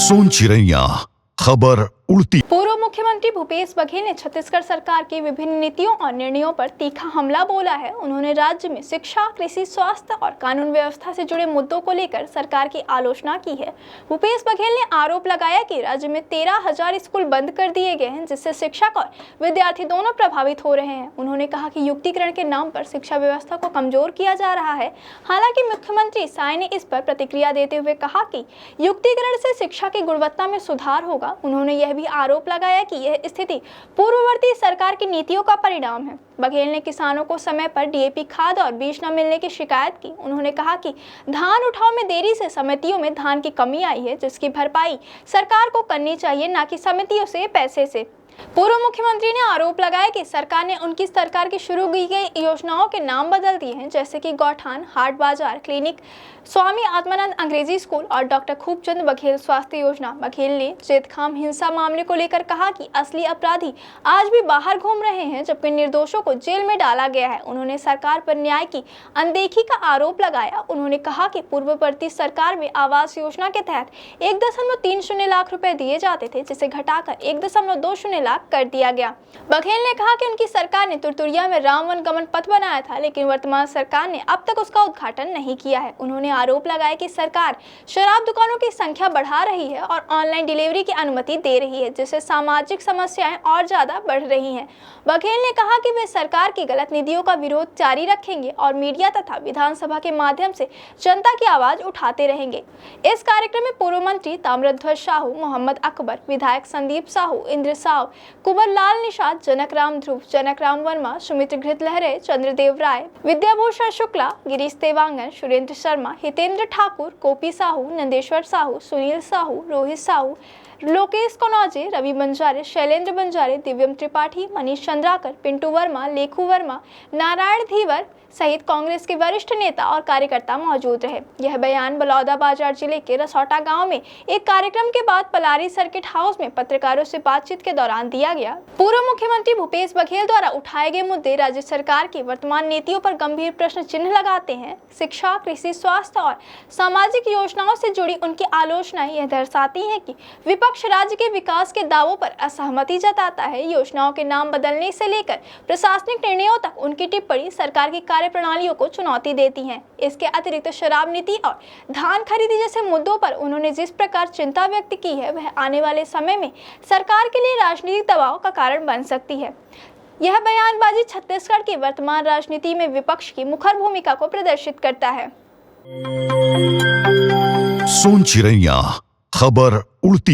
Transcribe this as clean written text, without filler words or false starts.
सोन चिड़ैया खबर उड़ती। पूर्व मुख्यमंत्री भूपेश बघेल ने छत्तीसगढ़ सरकार की विभिन्न नीतियों और निर्णयों पर तीखा हमला बोला है। उन्होंने राज्य में शिक्षा, कृषि, स्वास्थ्य और कानून व्यवस्था से जुड़े मुद्दों को लेकर सरकार की आलोचना की है। भूपेश बघेल ने आरोप लगाया कि राज्य में 13,000 स्कूल बंद कर दिए गए हैं, जिससे शिक्षक और विद्यार्थी दोनों प्रभावित हो रहे हैं। उन्होंने कहा कि युक्तिकरण के नाम पर शिक्षा व्यवस्था को कमजोर किया जा रहा है। हालांकि मुख्यमंत्री साय ने इस पर प्रतिक्रिया देते हुए कहा कि युक्तिकरण से शिक्षा की गुणवत्ता में सुधार होगा। उन्होंने यह भी आरोप लगाया कि यह स्थिति पूर्ववर्ती सरकार की नीतियों का परिणाम है। बघेल ने किसानों को समय पर डीएपी खाद और बीज न मिलने की शिकायत की। उन्होंने कहा कि धान उठाव में देरी से समितियों में धान की कमी आई है, जिसकी भरपाई सरकार को करनी चाहिए, न कि समितियों से पैसे से। पूर्व मुख्यमंत्री ने आरोप लगाया कि सरकार ने उनकी सरकार की शुरू की गई योजनाओं के नाम बदल दिए हैं, जैसे कि गौठान, हाट बाजार, क्लिनिक, स्वामी आत्मानंद अंग्रेजी स्कूल और डॉक्टर खूबचंद बघेल स्वास्थ्य योजना। बघेल ने जेतखाम हिंसा मामले को लेकर कहा कि असली अपराधी आज भी बाहर घूम रहे हैं, जबकि निर्दोषों को जेल में डाला गया है। उन्होंने सरकार पर न्याय की अनदेखी का आरोप लगाया। उन्होंने कहा कि पूर्ववर्ती सरकार में आवास योजना के तहत 1.30 लाख रुपए दिए जाते थे, जिसे घटाकर 1.20 लाख कर दिया गया। बघेल ने कहा कि उनकी सरकार ने तुरतुरिया में राम वन गमन पथ बनाया था, लेकिन वर्तमान सरकार ने अब तक उसका उद्घाटन नहीं किया है। उन्होंने आरोप लगाया कि सरकार शराब दुकानों की संख्या बढ़ा रही है और ऑनलाइन डिलीवरी की अनुमति दे रही है, जिससे सामाजिक समस्याएं और ज्यादा बढ़ रही हैं। बघेल ने कहा कि वे सरकार की गलत नीतियों का विरोध जारी रखेंगे और मीडिया तथा विधानसभा के माध्यम से जनता की आवाज उठाते रहेंगे। इस कार्यक्रम में पूर्व मंत्री ताम्रध्वज साहू, मोहम्मद अकबर, विधायक संदीप साहू, इंद्र साव, कुंवर लाल निषाद, जनक राम ध्रुव, जनक राम वर्मा, सुमित्र घृत लहरे, चंद्रदेव राय, विद्याभूषण शुक्ला, गिरीश तेवांगन, सुरेंद्र शर्मा, हितेंद्र ठाकुर, गोपी साहू, नंदेश्वर साहू, सुनील साहू, रोहित साहू, लोकेश कनौजे, रवि बंजारे, शैलेंद्र बंजारे, दिव्यम त्रिपाठी, मनीष चंद्राकर, पिंटू वर्मा, लेखू वर्मा, नारायण धीवर सहित कांग्रेस के वरिष्ठ नेता और कार्यकर्ता मौजूद रहे। यह बयान बलौदाबाजार जिले के रसौटा गांव में एक कार्यक्रम के बाद पलारी सर्किट हाउस में पत्रकारों से बातचीत के दौरान दिया गया। पूर्व मुख्यमंत्री भूपेश बघेल द्वारा उठाए गए मुद्दे राज्य सरकार की वर्तमान नीतियों पर गंभीर प्रश्न चिन्ह लगाते हैं। शिक्षा, कृषि, स्वास्थ्य और सामाजिक योजनाओं से जुड़ी उनकी आलोचनाएं यह दर्शाती हैं कि विपक्ष राज्य के विकास के दावों पर असहमति जताता है। योजनाओं के नाम बदलने से लेकर प्रशासनिक निर्णयों तक उनकी टिप्पणी सरकार की प्रणालियों को चुनौती देती हैं। इसके अतिरिक्त शराब नीति और धान खरीदी जैसे मुद्दों पर उन्होंने जिस प्रकार चिंता व्यक्त की है, वह आने वाले समय में सरकार के लिए राजनीतिक दबाव का कारण बन सकती है। यह बयानबाजी छत्तीसगढ़ की वर्तमान राजनीति में विपक्ष की मुखर भूमिका को प्रदर्शित करता है। सोन चिड़ैया खबर उड़ती।